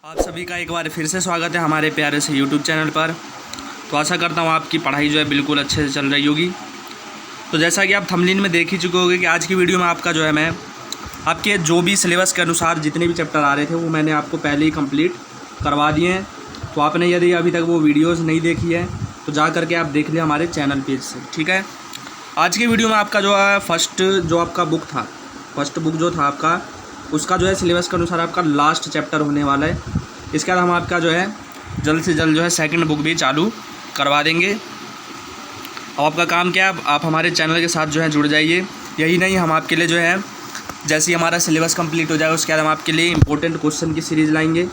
आप सभी का एक बार फिर से स्वागत है हमारे प्यारे से यूट्यूब चैनल पर। तो आशा करता हूँ आपकी पढ़ाई जो है बिल्कुल अच्छे से चल रही होगी। तो जैसा कि आप थंबनेल में देख ही चुके होंगे कि आज की वीडियो में आपका जो है मैं आपके जो भी सिलेबस के अनुसार जितने भी चैप्टर आ रहे थे वो मैंने आपको पहले ही कंप्लीट करवा दिए हैं। तो आपने यदि अभी तक वो वीडियोज़ नहीं देखी है तो जा करके आप देख लें हमारे चैनल पेज से, ठीक है। आज की वीडियो में आपका जो है फर्स्ट जो आपका बुक था, फर्स्ट बुक जो था आपका उसका जो है सिलेबस के अनुसार आपका लास्ट चैप्टर होने वाला है। इसके बाद हम आपका जो है जल्द से जल्द जो है सेकंड बुक भी चालू करवा देंगे। अब आपका काम क्या है, आप हमारे चैनल के साथ जो है जुड़ जाइए। यही नहीं, हम आपके लिए जो है जैसे ही हमारा सिलेबस कंप्लीट हो जाए उसके बाद हम आपके लिए इंपॉर्टेंट क्वेश्चन की सीरीज़ लाएंगे।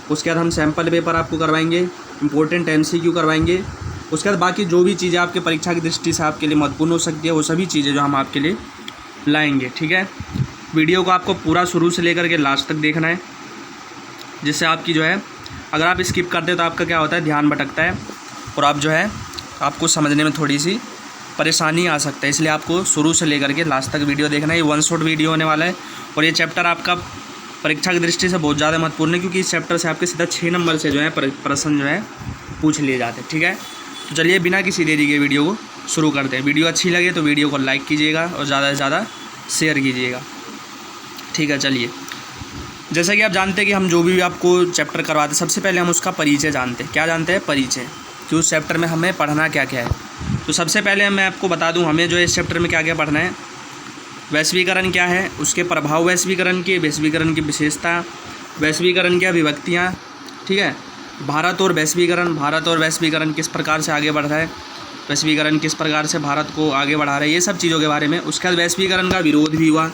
उसके बाद हम सैम्पल पेपर आपको करवाएंगे, इंपॉर्टेंट MCQ करवाएंगे। उसके बाद बाकी जो भी चीज़ें आपके परीक्षा की दृष्टि से आपके लिए महत्वपूर्ण हो सकती है वो सभी चीज़ें जो हम आपके लिए लाएंगे, ठीक है। वीडियो को आपको पूरा शुरू से लेकर के लास्ट तक देखना है, जिससे आपकी जो है अगर आप स्किप करते हैं तो आपका क्या होता है, ध्यान भटकता है और आप जो है आपको समझने में थोड़ी सी परेशानी आ सकता है। इसलिए आपको शुरू से लेकर के लास्ट तक वीडियो देखना है। ये वन शॉट वीडियो होने वाला है और ये चैप्टर आपका परीक्षा की दृष्टि से बहुत ज़्यादा महत्वपूर्ण है, क्योंकि इस चैप्टर से आपके सीधा 6 नंबर से जो है प्रश्न जो है पूछ लिए जाते हैं, ठीक है। तो चलिए बिना किसी देरी के वीडियो को शुरू करते हैं। वीडियो अच्छी लगे तो वीडियो को लाइक कीजिएगा और ज़्यादा से ज़्यादा शेयर कीजिएगा, ठीक है। चलिए, जैसा कि आप जानते हैं कि हम जो भी आपको चैप्टर करवाते हैं सबसे पहले हम उसका परिचय जानते हैं। क्या जानते हैं? परिचय, कि उस चैप्टर में हमें पढ़ना क्या क्या है। तो सबसे पहले मैं आपको बता दूं हमें जो है इस चैप्टर में क्या क्या पढ़ना है। वैश्वीकरण क्या है, उसके प्रभाव वैश्वीकरण की विशेषता, वैश्वीकरण की विभक्तियाँ, ठीक है। भारत और वैश्वीकरण किस प्रकार से आगे बढ़ रहा है, वैश्वीकरण किस प्रकार से भारत को आगे बढ़ा रहा है, ये सब चीज़ों के बारे में। उसके बाद वैश्वीकरण का विरोध भी हुआ,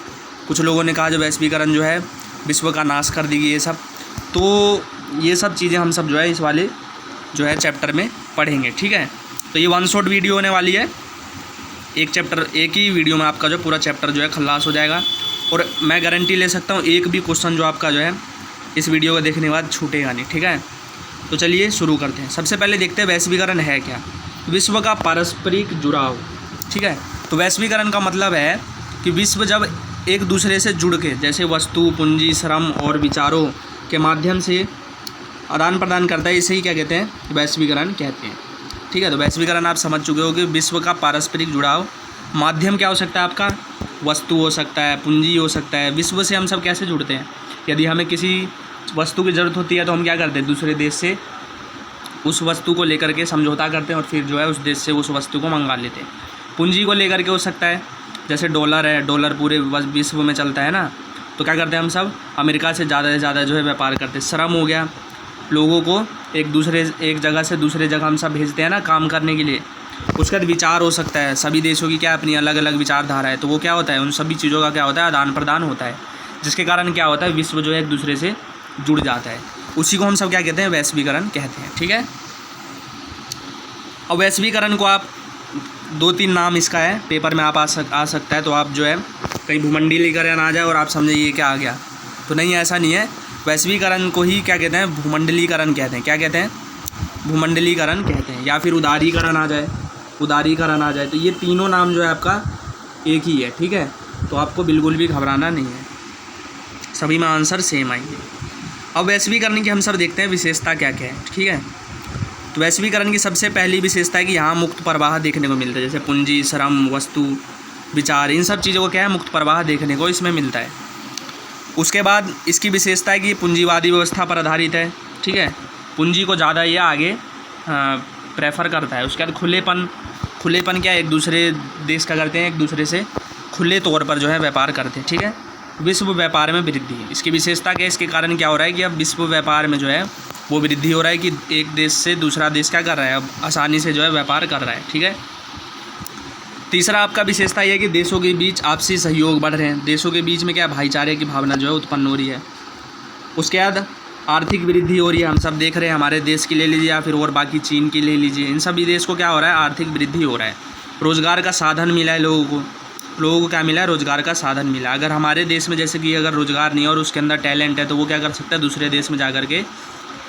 कुछ लोगों ने कहा जो वैश्वीकरण जो है विश्व का नाश कर देगी, ये सब। तो ये सब चीज़ें हम सब जो है इस वाले जो है चैप्टर में पढ़ेंगे, ठीक है। तो ये वन शॉट वीडियो होने वाली है। एक ही वीडियो में आपका जो पूरा चैप्टर जो है खल्लास हो जाएगा और मैं गारंटी ले सकता हूँ एक भी क्वेश्चन जो आपका जो है इस वीडियो को देखने के बाद छूटेगा नहीं, ठीक है। तो चलिए शुरू करते हैं। सबसे पहले देखते हैं वैश्वीकरण है क्या। विश्व का पारस्परिक जुड़ाव, ठीक है। तो वैश्वीकरण का मतलब है कि विश्व जब एक दूसरे से जुड़ के, जैसे वस्तु, पूंजी, श्रम और विचारों के माध्यम से आदान प्रदान करता है, इसे ही क्या कहते हैं, वैश्वीकरण कहते हैं, ठीक है। तो वैश्वीकरण आप समझ चुके हो कि विश्व का पारस्परिक जुड़ाव। माध्यम क्या हो सकता है आपका, वस्तु हो सकता है, पूंजी हो सकता है। विश्व से हम सब कैसे जुड़ते हैं, यदि हमें किसी वस्तु की ज़रूरत होती है तो हम क्या करते हैं, दूसरे देश से उस वस्तु को लेकर के समझौता करते हैं और फिर जो है उस देश से उस वस्तु को मंगा लेते हैं। पूंजी को लेकर के हो सकता है, जैसे डॉलर है, डॉलर पूरे विश्व में चलता है ना, तो क्या करते हैं हम सब अमेरिका से ज़्यादा जो है व्यापार करते हैं। श्रम हो गया, लोगों को एक जगह से दूसरे जगह हम सब भेजते हैं ना काम करने के लिए। उसके बाद विचार हो सकता है, सभी देशों की क्या अपनी अलग अलग विचारधारा है, तो वो क्या होता है, उन सभी चीज़ों का क्या होता है, आदान प्रदान होता है, जिसके कारण क्या होता है, विश्व जो है एक दूसरे से जुड़ जाता है। उसी को हम सब क्या कहते हैं, वैश्वीकरण कहते हैं, ठीक है। अब वैश्वीकरण को आप 2-3 नाम इसका है, पेपर में आप आ सकता है, तो आप जो है कहीं भूमंडलीकरण आ जाए और आप समझे ये क्या आ गया, तो नहीं, ऐसा नहीं है। वैश्वीकरण को ही क्या कहते हैं, भूमंडलीकरण कहते हैं। क्या कहते हैं, भूमंडलीकरण कहते हैं। या फिर उदारीकरण आ जाए, तो ये तीनों नाम जो है आपका एक ही है, ठीक है। तो आपको बिल्कुल भी घबराना नहीं है, सभी में आंसर सेम आएंगे। अब वैश्वीकरण की हम सब देखते हैं विशेषता क्या क्या है, ठीक है। तो वैश्वीकरण की सबसे पहली विशेषता है कि यहाँ मुक्त प्रवाह देखने को मिलता है, जैसे पूंजी, श्रम, वस्तु, विचार, इन सब चीज़ों को क्या है, मुक्त प्रवाह देखने को इसमें मिलता है। उसके बाद इसकी विशेषता है कि पूंजीवादी व्यवस्था पर आधारित है, ठीक है। पूंजी को ज़्यादा ये आगे प्रेफर करता है। उसके बाद खुलेपन क्या है, एक दूसरे देश का करते हैं, एक दूसरे से खुले तौर पर जो है व्यापार करते हैं, ठीक है। विश्व व्यापार में वृद्धि, इसकी विशेषता क्या है, इसके कारण क्या हो रहा है कि अब विश्व व्यापार में जो है वो वृद्धि हो रहा है, कि एक देश से दूसरा देश क्या कर रहा है, अब आसानी से जो है व्यापार कर रहा है, ठीक है। तीसरा आपका विशेषता ये है कि देशों के बीच आपसी सहयोग बढ़ रहे हैं, देशों के बीच में क्या भाईचारे की भावना जो है उत्पन्न हो रही है। उसके बाद आर्थिक वृद्धि हो रही है, हम सब देख रहे हैं, हमारे देश की ले लीजिए या फिर और बाकी चीन की ले लीजिए, इन सभी देश को क्या हो रहा है, आर्थिक वृद्धि हो रहा है। रोज़गार का साधन मिला है लोगों को क्या मिला है, रोज़गार का साधन मिला। अगर हमारे देश में जैसे कि अगर रोज़गार नहीं है और उसके अंदर टैलेंट है तो वो क्या कर सकता है, दूसरे देश में जा कर के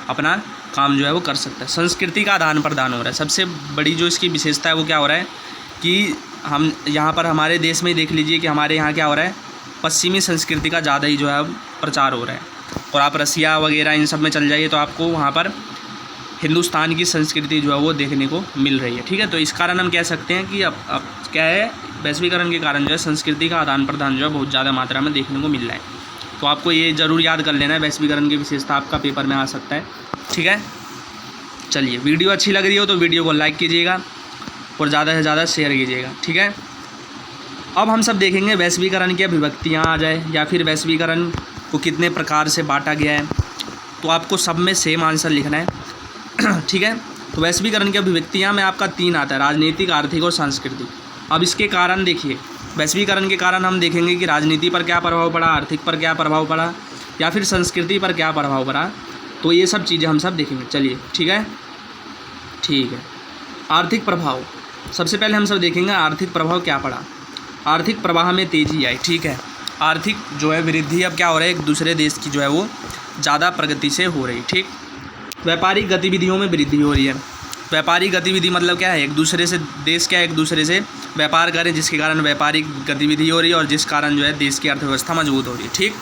अपना काम जो है वो कर सकता है। संस्कृति का आदान प्रदान हो रहा है। सबसे बड़ी जो इसकी विशेषता है वो क्या हो रहा है कि हम यहाँ पर हमारे देश में ही देख लीजिए कि हमारे यहाँ क्या हो रहा है, पश्चिमी संस्कृति का ज़्यादा ही जो है अब प्रचार हो रहा है। और आप रसिया वगैरह इन सब में चल जाइए तो आपको वहाँ पर हिंदुस्तान की संस्कृति जो है वो देखने को मिल रही है। ठीक है, तो इस कारण हम कह सकते हैं कि अब क्या है, वैश्वीकरण के कारण जो है संस्कृति का आदान प्रदान जो है बहुत ज़्यादा मात्रा में देखने को मिल रहा है। तो आपको ये ज़रूर याद कर लेना है, वैश्वीकरण की विशेषता आपका पेपर में आ सकता है। ठीक है, चलिए वीडियो अच्छी लग रही हो तो वीडियो को लाइक कीजिएगा और ज़्यादा से ज़्यादा शेयर कीजिएगा। ठीक है, अब हम सब देखेंगे वैश्वीकरण की अभिव्यक्तियाँ आ जाए या फिर वैश्वीकरण को कितने प्रकार से बांटा गया है, तो आपको सब में सेम आंसर लिखना है। ठीक है, तो वैश्वीकरण की अभिव्यक्तियाँ में आपका 3 आता है, राजनीतिक, आर्थिक और सांस्कृतिक। अब इसके कारण देखिए, वैश्वीकरण के कारण हम देखेंगे कि राजनीति पर क्या प्रभाव पड़ा, आर्थिक पर क्या प्रभाव पड़ा या फिर संस्कृति पर क्या प्रभाव पड़ा, तो ये सब चीज़ें हम सब देखेंगे। चलिए ठीक है, आर्थिक प्रभाव सबसे पहले हम सब देखेंगे आर्थिक प्रभाव क्या पड़ा। आर्थिक प्रवाह में तेज़ी आई। ठीक है, आर्थिक जो है वृद्धि अब क्या हो रहा है, एक दूसरे देश की जो है वो ज़्यादा प्रगति से हो रही। ठीक, व्यापारिक गतिविधियों में वृद्धि हो रही है। व्यापारिक गतिविधि मतलब क्या है, एक दूसरे से देश क्या है, एक दूसरे से व्यापार करें, जिसके कारण व्यापारिक गतिविधि हो रही है और जिस कारण जो है देश की अर्थव्यवस्था मजबूत हो रही है। ठीक,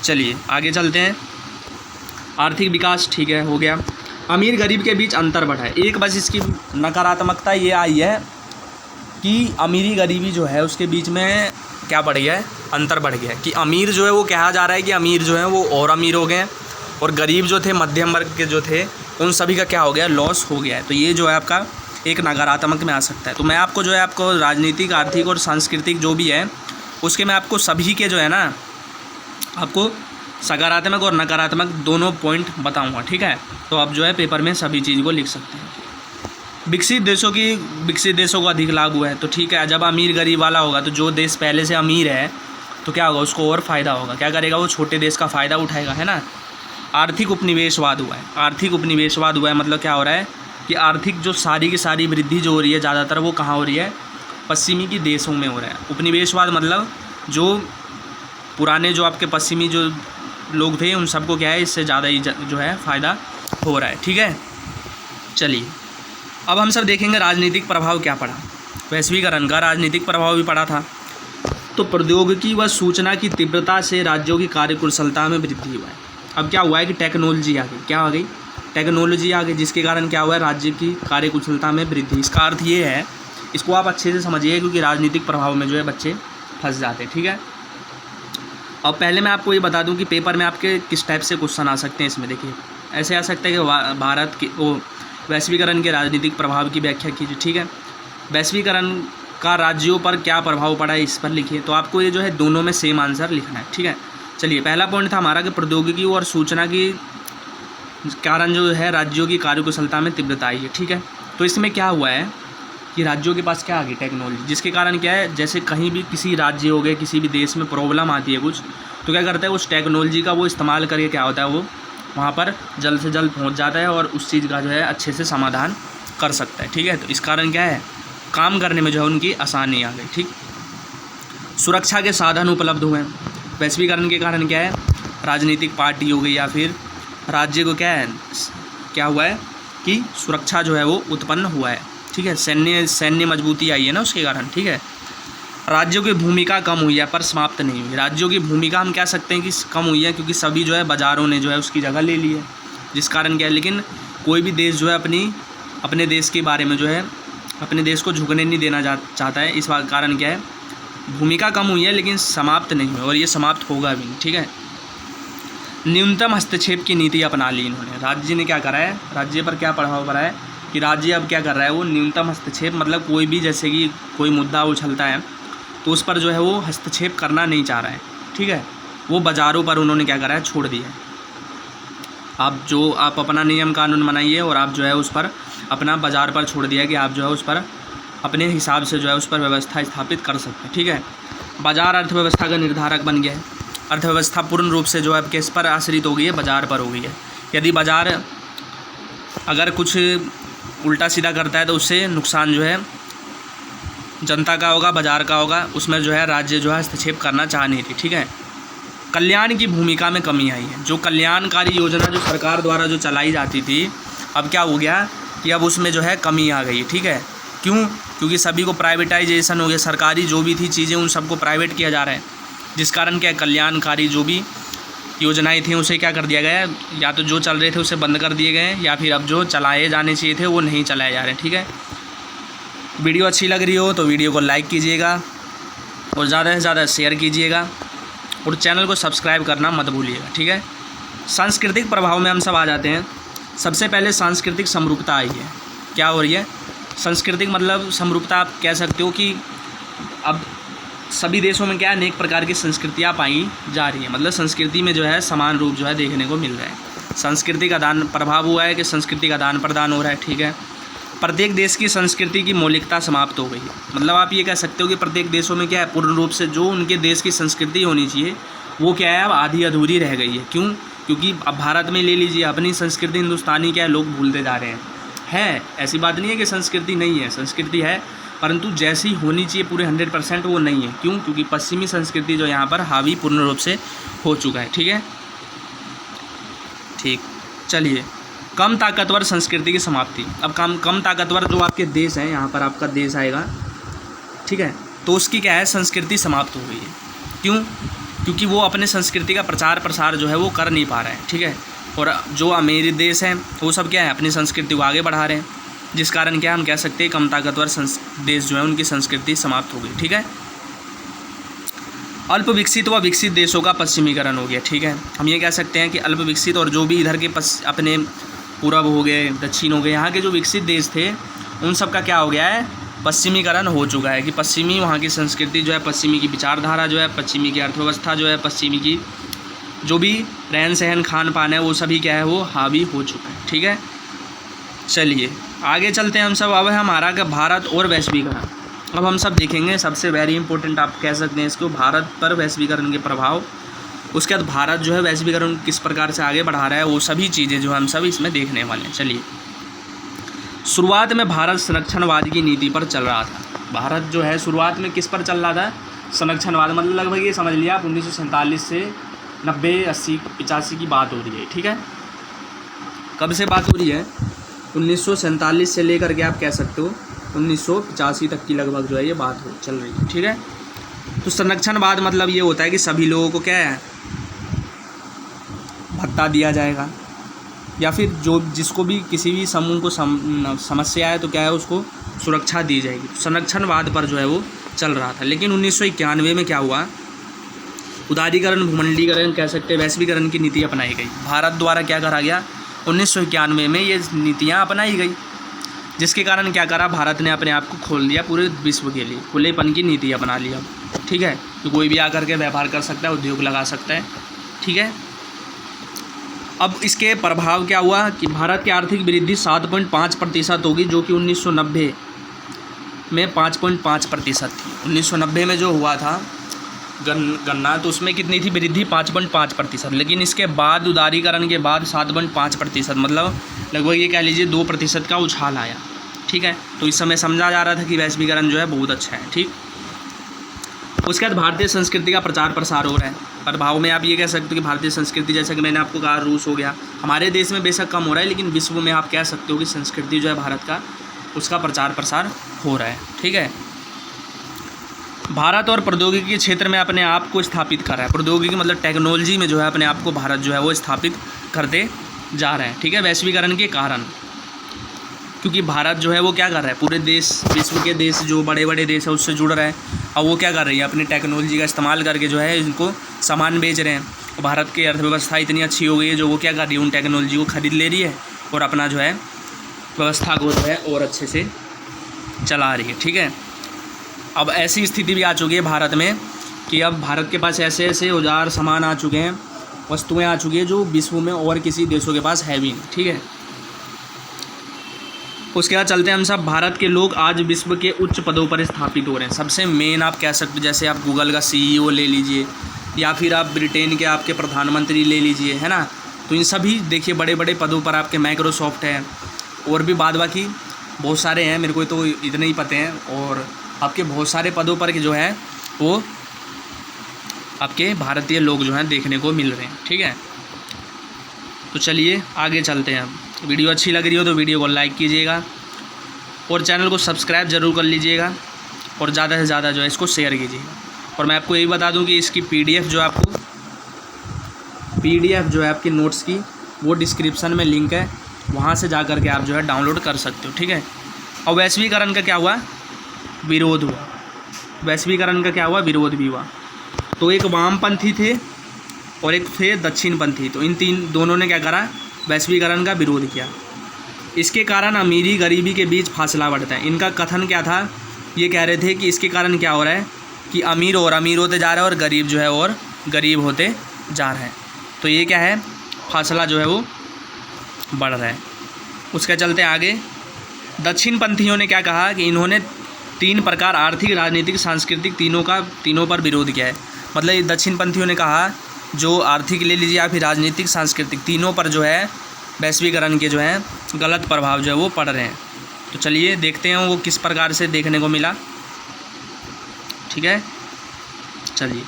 चलिए आगे चलते हैं। आर्थिक विकास, ठीक है, हो गया। अमीर गरीब के बीच अंतर बढ़ा है। एक बस इसकी नकारात्मकता ये आई है कि अमीरी गरीबी जो है उसके बीच में क्या बढ़ गया है, अंतर बढ़ गया है। कि अमीर जो है वो कहा जा रहा है कि अमीर जो है वो और अमीर हो गए हैं और गरीब जो थे, मध्यम वर्ग के जो थे, उन सभी का क्या हो गया, लॉस हो गया है। तो ये जो है आपका एक नकारात्मक में आ सकता है। तो मैं आपको जो है आपको राजनीतिक, आर्थिक और सांस्कृतिक जो भी है उसके मैं आपको सभी के जो है ना आपको सकारात्मक और नकारात्मक दोनों पॉइंट बताऊंगा। ठीक है, तो आप जो है पेपर में सभी चीज़ को लिख सकते हैं। विकसित देशों को अधिक लाभ हुआ है। तो ठीक है, जब अमीर गरीब वाला होगा तो जो देश पहले से अमीर है तो क्या होगा, उसको और फ़ायदा होगा। क्या करेगा, वो छोटे देश का फ़ायदा उठाएगा, है ना। आर्थिक उपनिवेशवाद हुआ है। आर्थिक उपनिवेशवाद हुआ है मतलब क्या हो रहा है कि आर्थिक जो सारी की सारी वृद्धि जो हो रही है ज़्यादातर वो कहाँ हो रही है, पश्चिमी की देशों में हो रहा है। उपनिवेशवाद मतलब जो पुराने जो आपके पश्चिमी जो लोग थे उन सबको क्या है, इससे ज़्यादा ही जो है फ़ायदा हो रहा है। ठीक है, चलिए अब हम सब देखेंगे राजनीतिक प्रभाव क्या पड़ा। वैश्वीकरण का राजनीतिक प्रभाव भी पड़ा था। तो प्रौद्योगिकी व सूचना की तीव्रता से राज्यों की कार्यकुशलता में वृद्धि हुआ है। अब क्या हुआ है कि टेक्नोलॉजी आ गई। क्या आ गई, टेक्नोलॉजी आ गई, जिसके कारण क्या हुआ है, राज्य की कार्यकुशलता में वृद्धि। इसका अर्थ ये है, इसको आप अच्छे से समझिए क्योंकि राजनीतिक प्रभाव में जो है बच्चे फंस जाते हैं। ठीक है, अब पहले मैं आपको ये बता दूं कि पेपर में आपके किस टाइप से क्वेश्चन आ सकते हैं। इसमें देखिए ऐसे आ सकता है कि भारत के वैश्वीकरण के राजनीतिक प्रभाव की व्याख्या कीजिए। ठीक है, वैश्वीकरण का राज्यों पर क्या प्रभाव पड़ा है इस पर लिखिए। तो आपको ये जो है दोनों में सेम आंसर लिखना है। ठीक है, चलिए पहला पॉइंट था हमारा कि प्रौद्योगिकी और सूचना की कारण जो है राज्यों की कार्यकुशलता में तीव्रता आई है। ठीक है, तो इसमें क्या हुआ है कि राज्यों के पास क्या आ गई, टेक्नोलॉजी, जिसके कारण क्या है, जैसे कहीं भी किसी राज्य हो गए, किसी भी देश में प्रॉब्लम आती है कुछ, तो क्या करता है उस टेक्नोलॉजी का वो इस्तेमाल करके क्या होता है, वो वहाँ पर जल्द से जल्द पहुँच जाता है और उस चीज़ का जो है अच्छे से समाधान कर सकता है। ठीक है, तो इस कारण क्या है, काम करने में जो है उनकी आसानी आ गई। ठीक, सुरक्षा के साधन उपलब्ध हुए। वैश्वीकरण के कारण क्या है, राजनीतिक पार्टी हो गई या फिर राज्य को क्या हुआ है कि सुरक्षा जो है वो उत्पन्न हुआ है। ठीक है, सैन्य मजबूती आई है ना उसके कारण। ठीक है, राज्यों की भूमिका कम हुई है पर समाप्त नहीं हुई। राज्यों की भूमिका हम कह सकते हैं कि कम हुई है क्योंकि सभी जो है बाज़ारों ने जो है उसकी जगह ले ली है, जिस कारण क्या है, लेकिन कोई भी देश जो है अपने देश के बारे में जो है अपने देश को झुकने नहीं देना चाहता है। इस कारण क्या है, भूमिका कम हुई है लेकिन समाप्त नहीं हुई और ये समाप्त होगा भी नहीं। ठीक है, न्यूनतम हस्तक्षेप की नीति अपना ली इन्होंने। राज्य ने क्या करा है, राज्य पर क्या प्रभाव पड़ा है कि राज्य अब क्या कर रहा है, वो न्यूनतम हस्तक्षेप मतलब कोई भी जैसे कि कोई मुद्दा उछलता है तो उस पर जो है वो हस्तक्षेप करना नहीं चाह रहा है। ठीक है, वो बाज़ारों पर उन्होंने क्या करा है, छोड़ दिया है। आप अपना नियम कानून बनाइए और आप जो है उस पर अपना बाज़ार पर छोड़ दिया कि आप जो है उस पर अपने हिसाब से जो है उस पर व्यवस्था स्थापित कर सकते हैं। ठीक है, बाज़ार अर्थव्यवस्था का निर्धारक बन गया है। अर्थव्यवस्था पूर्ण रूप से जो है किस पर आश्रित हो गई है, बाज़ार पर हो गई है। यदि बाज़ार अगर कुछ उल्टा सीधा करता है तो उससे नुकसान जो है जनता का होगा, बाज़ार का होगा। उसमें जो है राज्य जो है हस्तक्षेप करना चाह नहीं रही। ठीक है, कल्याण की भूमिका में कमी आई है। जो कल्याणकारी योजना जो सरकार द्वारा जो चलाई जाती थी, अब क्या हो गया कि अब उसमें जो है कमी आ गई। ठीक है, क्यों, क्योंकि सभी को प्राइवेटाइजेशन हो गया, सरकारी जो भी थी चीज़ें उन सबको प्राइवेट किया जा रहा है, जिस कारण क्या कल्याणकारी जो भी योजनाएं थी उसे क्या कर दिया गया, या तो जो चल रहे थे उसे बंद कर दिए गए हैं, या फिर अब जो चलाए जाने चाहिए थे वो नहीं चलाए जा रहे हैं। ठीक है, वीडियो अच्छी लग रही हो तो वीडियो को लाइक कीजिएगा और ज़्यादा से ज़्यादा शेयर कीजिएगा और चैनल को सब्सक्राइब करना मत भूलिएगा। ठीक है, सांस्कृतिक प्रभाव में हम सब आ जाते हैं। सबसे पहले सांस्कृतिक समरूपता आई है। क्या हो रही है? सांस्कृतिक मतलब समरूपता आप कह सकते हो कि अब सभी देशों में क्या है, अनेक प्रकार की संस्कृतियाँ पाई जा रही है, मतलब संस्कृति में जो है समान रूप जो है देखने को मिल रहा है। सांस्कृतिक आदान प्रभाव हुआ है कि सांस्कृतिक आदान प्रदान हो रहा है। ठीक है, प्रत्येक देश की संस्कृति की मौलिकता समाप्त हो गई है। मतलब आप ये कह सकते हो कि प्रत्येक देशों में क्या है, पूर्ण रूप से जो उनके देश की संस्कृति होनी चाहिए वो क्या है, अब आधी अधूरी रह गई है। क्यों? क्योंकि अब भारत में ले लीजिए, अपनी संस्कृति हिंदुस्तानी क्या है लोग भूलते जा रहे हैं। है ऐसी बात नहीं है कि संस्कृति नहीं है, संस्कृति है, परंतु जैसी होनी चाहिए पूरे 100% वो नहीं है। क्यों? क्योंकि पश्चिमी संस्कृति जो यहाँ पर हावी पूर्ण रूप से हो चुका है। ठीक है, ठीक, चलिए, कम ताकतवर संस्कृति की समाप्ति। अब कम ताकतवर जो आपके देश हैं, यहाँ पर आपका देश आएगा, ठीक है, तो उसकी क्या है, संस्कृति समाप्त हो गई है। क्यों? क्योंकि वो अपने संस्कृति का प्रचार प्रसार जो है वो कर नहीं पा रहे हैं। ठीक है, और जो अमीर देश हैं वो सब क्या है, अपनी संस्कृति को आगे बढ़ा रहे हैं, जिस कारण क्या हम कह सकते हैं कम ताकतवर देश जो है उनकी संस्कृति समाप्त हो गई। ठीक है, अल्प विकसित व विकसित देशों का पश्चिमीकरण हो गया। ठीक है, हम ये कह सकते हैं कि अल्प विकसित और जो भी इधर के अपने पूरब हो गए, दक्षिण हो गए, यहाँ के जो विकसित देश थे उन सब का क्या हो गया है, पश्चिमीकरण हो चुका है। कि पश्चिमी वहाँ की संस्कृति जो है, पश्चिमी की विचारधारा जो है, पश्चिमी की अर्थव्यवस्था जो है, पश्चिमी की जो भी रहन सहन खान पान है वो सभी क्या है वो हावी हो चुका है। ठीक है, चलिए आगे चलते हैं हम सब। अब है हमारा का भारत और वैश्वीकरण। अब हम सब देखेंगे, सबसे वेरी इंपॉर्टेंट आप कह सकते हैं इसको, भारत पर वैश्वीकरण के प्रभाव। उसके बाद भारत जो है वैश्वीकरण किस प्रकार से आगे बढ़ा रहा है, वो सभी चीज़ें जो हम सब इसमें देखने वाले हैं। चलिए, शुरुआत में भारत संरक्षणवाद की नीति पर चल रहा था। भारत जो है शुरुआत में किस पर चल रहा था, संरक्षणवाद, मतलब लगभग ये समझ लिया आप 1947 से 90, 80, 85 की बात हो रही है। ठीक है, कब से बात हो रही है, 1947 से लेकर के आप कह सकते हो 1985 तक की लगभग जो है ये बात चल रही है। ठीक है, तो संरक्षणवाद मतलब ये होता है कि सभी लोगों को क्या है, भत्ता दिया जाएगा, या फिर जो जिसको भी किसी भी समूह को समस्या है तो क्या है उसको सुरक्षा दी जाएगी। संरक्षणवाद पर जो है वो चल रहा था। लेकिन 1991 में क्या हुआ, उदारीकरण, भूमंडलीकरण कह सकते हैं, वैश्वीकरण की नीति अपनाई गई। भारत द्वारा क्या करा गया, 1991 में ये नीतियाँ अपनाई गई, जिसके कारण क्या करा, भारत ने अपने आप को खोल दिया पूरे विश्व के लिए, खुलेपन की नीति अपना लिया। ठीक है, तो कोई भी आकर के व्यापार कर सकता है, उद्योग लगा सकता है। ठीक है, अब इसके प्रभाव क्या हुआ कि भारत की आर्थिक वृद्धि 7.5% होगी, जो कि 1990 में 5.5% थी। 1990 में जो हुआ था गणना, तो उसमें कितनी थी वृद्धि, 5.5%। लेकिन इसके बाद उदारीकरण के बाद 7.5%, मतलब लगभग ये कह लीजिए 2% का उछाल आया। ठीक है, तो इस समय समझा जा रहा था कि वैश्वीकरण जो है बहुत अच्छा है। ठीक, उसके बाद भारतीय संस्कृति का प्रचार प्रसार हो रहा है। प्रभाव में आप ये कह सकते हो कि भारतीय संस्कृति, जैसा कि मैंने आपको कहा, रूस हो गया, हमारे देश में बेशक कम हो रहा है, लेकिन विश्व में आप कह सकते हो कि संस्कृति जो है भारत का, उसका प्रचार प्रसार हो रहा है। ठीक है, भारत और प्रौद्योगिकी के क्षेत्र में अपने आप को स्थापित कर रहा है। प्रौद्योगिकी मतलब टेक्नोलॉजी में जो है अपने आप को भारत जो है वो स्थापित करते जा रहे हैं। ठीक है, वैश्वीकरण के कारण, क्योंकि भारत जो है वो क्या कर रहा है, पूरे देश, विश्व के देश जो बड़े बड़े देश है उससे जुड़ रहा है। अब वो क्या कर रही है, अपनी टेक्नोलॉजी का इस्तेमाल करके जो है इनको सामान बेच रहे हैं। भारत की अर्थव्यवस्था इतनी अच्छी हो गई है, जो वो क्या कर रही है, उन टेक्नोलॉजी को खरीद ले रही है और अपना जो है व्यवस्था को जो है और अच्छे से चला रही है। ठीक है, अब ऐसी स्थिति भी आ चुकी है भारत में कि अब भारत के पास ऐसे ऐसे औजार सामान आ चुके हैं, वस्तुएं आ चुकी हैं जो विश्व में और किसी देशों के पास है भी नहीं। ठीक है, उसके बाद चलते हैं हम सब। भारत के लोग आज विश्व के उच्च पदों पर स्थापित हो रहे हैं। सबसे मेन आप कह सकते, जैसे आप गूगल का CEO ले लीजिए, या फिर आप ब्रिटेन के आपके प्रधानमंत्री ले लीजिए, है ना, तो इन सभी देखिए बड़े बड़े पदों पर आपके माइक्रोसॉफ्ट है, और भी बाद बाकी बहुत सारे हैं, मेरे को तो इतने ही पते हैं, और आपके बहुत सारे पदों पर जो है वो आपके भारतीय लोग जो हैं देखने को मिल रहे हैं। ठीक है, तो चलिए आगे चलते हैं। अब वीडियो अच्छी लग रही हो तो वीडियो को लाइक कीजिएगा और चैनल को सब्सक्राइब ज़रूर कर लीजिएगा, और ज़्यादा से ज़्यादा जो है इसको शेयर कीजिएगा। और मैं आपको यही बता दूं कि इसकी PDF जो आपको PDF जो है आपकी नोट्स की वो डिस्क्रिप्शन में लिंक है, वहाँ से जा कर के आप जो है डाउनलोड कर सकते हो, ठीक है। और वैश्वीकरण का क्या हुआ, विरोध हुआ, वैश्वीकरण का क्या हुआ, विरोध भी हुआ। तो एक वामपंथी थे और एक थे दक्षिणपंथी, तो इन दोनों ने क्या करा, वैश्वीकरण का विरोध किया। इसके कारण अमीरी गरीबी के बीच फासला बढ़ता है। इनका कथन क्या था, ये कह रहे थे कि इसके कारण क्या हो रहा है कि अमीर और अमीर होते जा रहे हैं और गरीब जो है और गरीब होते जा रहे हैं। तो ये क्या है, फासला जो है वो बढ़ रहा है। उसके चलते आगे दक्षिणपंथियों ने क्या कहा कि इन्होंने 3 प्रकार आर्थिक, राजनीतिक, सांस्कृतिक तीनों पर विरोध किया है। मतलब दक्षिणपंथियों ने कहा जो आर्थिक ले लीजिए या फिर राजनीतिक, सांस्कृतिक, तीनों पर जो है वैश्वीकरण के जो है गलत प्रभाव जो है वो पड़ रहे हैं। तो चलिए देखते हैं वो किस प्रकार से देखने को मिला, ठीक है। चलिए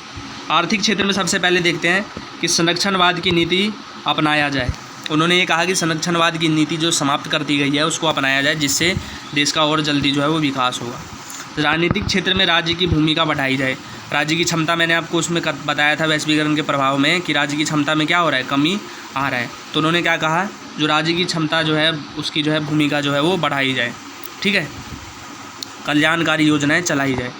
आर्थिक क्षेत्र में सबसे पहले देखते हैं कि संरक्षणवाद की नीति अपनाया जाए। उन्होंने ये कहा कि संरक्षणवाद की नीति जो समाप्त कर दी गई है उसको अपनाया जाए, जिससे देश का और जल्दी जो है वो विकास होगा। राजनीतिक क्षेत्र में राज्य की भूमिका बढ़ाई जाए। राज्य की क्षमता, मैंने आपको उसमें बताया था वैश्वीकरण के प्रभाव में कि राज्य की क्षमता में क्या हो रहा है, कमी आ रहा है। तो उन्होंने क्या कहा, जो राज्य की क्षमता जो है उसकी जो है भूमिका जो है वो बढ़ाई जाए, ठीक है। कल्याणकारी योजनाएं चलाई जाए।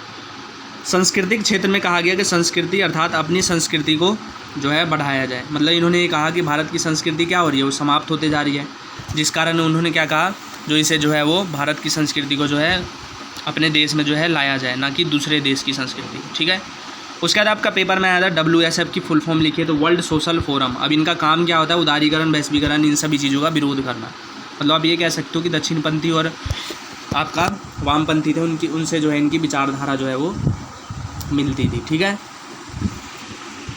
सांस्कृतिक क्षेत्र में कहा गया कि संस्कृति अर्थात अपनी संस्कृति को जो है बढ़ाया जाए। मतलब इन्होंने ये कहा कि भारत की संस्कृति क्या हो रही है, वो समाप्त होते जा रही है, जिस कारण उन्होंने क्या कहा, जो इसे जो है वो भारत की संस्कृति को जो है अपने देश में जो है लाया जाए, ना कि दूसरे देश की संस्कृति, ठीक है। उसके बाद आपका पेपर में आया था WSF की फुल फॉर्म लिखिए, तो वर्ल्ड सोशल फोरम। अब इनका काम क्या होता है, उदारीकरण, वैश्वीकरण, इन सभी चीज़ों का विरोध करना। मतलब आप ये कह सकते हो कि दक्षिणपंथी और आपका वामपंथी थे, उनसे जो है इनकी विचारधारा जो है वो मिलती थी, ठीक है।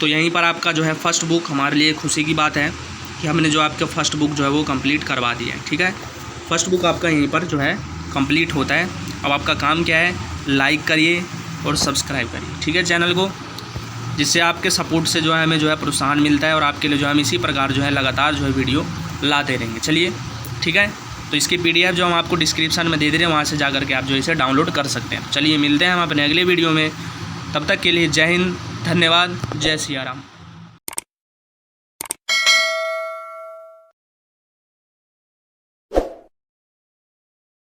तो यहीं पर आपका जो है फर्स्ट बुक, हमारे लिए खुशी की बात है कि हमने जो आपका फर्स्ट बुक जो है वो कंप्लीट करवा दिया है, ठीक है। फर्स्ट बुक आपका यहीं पर जो है कंप्लीट होता है। अब आपका काम क्या है, लाइक करिए और सब्सक्राइब करिए, ठीक है, चैनल को, जिससे आपके सपोर्ट से जो है हमें जो है प्रोत्साहन मिलता है और आपके लिए जो हम इसी प्रकार जो है लगातार जो है वीडियो लाते रहेंगे। चलिए ठीक है, तो इसकी PDF जो हम आपको डिस्क्रिप्शन में दे दे रहे हैं, वहाँ से जा करके आप जो इसे डाउनलोड कर सकते हैं। चलिए मिलते हैं हम अपने अगले वीडियो में, तब तक के लिए जय हिंद, धन्यवाद, जय सिया राम।